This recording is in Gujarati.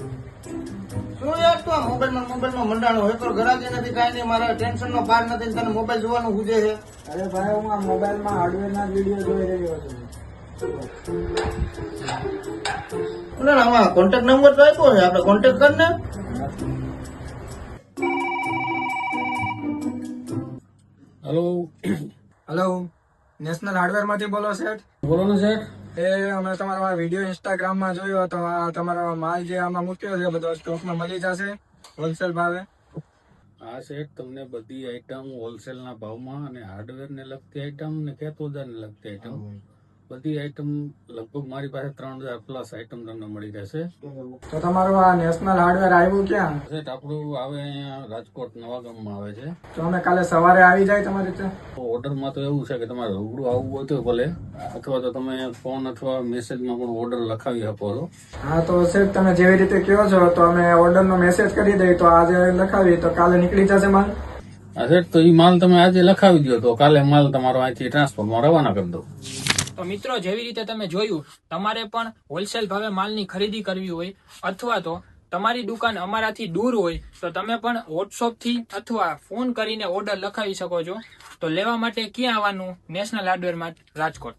શું યાર તું આ મોબાઈલમાં મંડાણો હોય તો ઘરાકી નથી કાંઈ નહીં, મારા ટેન્શન નો પાર નથી, તને મોબાઈલ જોવાનું ગુજે છે. અરે ભાઈ હું આ મોબાઈલમાં હાર્ડવેર ના વિડીયો જોઈ રહ્યો છું. ના આમાં કોન્ટેક્ટ નંબર તો આપ્યો છે, આપણે કોન્ટેક્ટ કર ને. હેલો હેલો, નેશનલ હાર્ડવેર માંથી બોલો શેઠ? બોલો ને શેઠ. અમે તમારો આ વિડીયો ઇન્સ્ટાગ્રામ માં જોયો હતો. આ તમારો માલ જે આમાં મૂક્યો છે બધો સ્ટોકમાં મળી જશે હોલસેલ ભાવે? હા શેઠ, તમને બધી આઈટમ હોલસેલ ના ભાવમાં અને હાર્ડવેર ને લગતી આઈટમ ને ખેતોદાર ને લગતી આઈટમ બધી આઈટમ લગભગ મારી પાસે 3000 પ્લસ આઈટમ તમને મળી રહેશે. તો તમારું આ નેશનલ હાર્ડવેર આવ્યું ક્યાં? શેઠ આપણું આવે અહીંયા રાજકોટ નવાગામમાં આવે છે. તો અમે કાલે સવારે આવી જાય તમારી રીતે? તો ઓર્ડરમાં તો એવું છે કે તમારે રૂબરૂ આવવું હોય તો ભલે, અથવા તો તમે ફોન અથવા મેસેજમાં પણ ઓર્ડર લખાવી આપો છો. હા તો શેઠ તમે જેવી રીતે કહો છો તો અમે ઓર્ડર નો મેસેજ કરી દઈએ, તો આજે લખાવી તો કાલે નીકળી જશે માલ? હા શેઠ, તો એ માલ તમે આજે લખાવી દો તો કાલે માલ તમારો અહીંથી ટ્રાન્સપોર્ટમાં રવાના કરી દો. તો મિત્રો, જેવી રીતે તમે જોયું, તમારે પણ હોલસેલ ભાવે માલની ખરીદી કરવી હોય અથવા તો તમારી દુકાન અમારાથી દૂર હોય તો તમે પણ વોટ્સઅપ થી અથવા ફોન કરીને ઓર્ડર લખાવી શકો છો. તો લેવા માટે ક્યાં આવવાનું? નેશનલ હાર્ડવેર માટે રાજકોટ.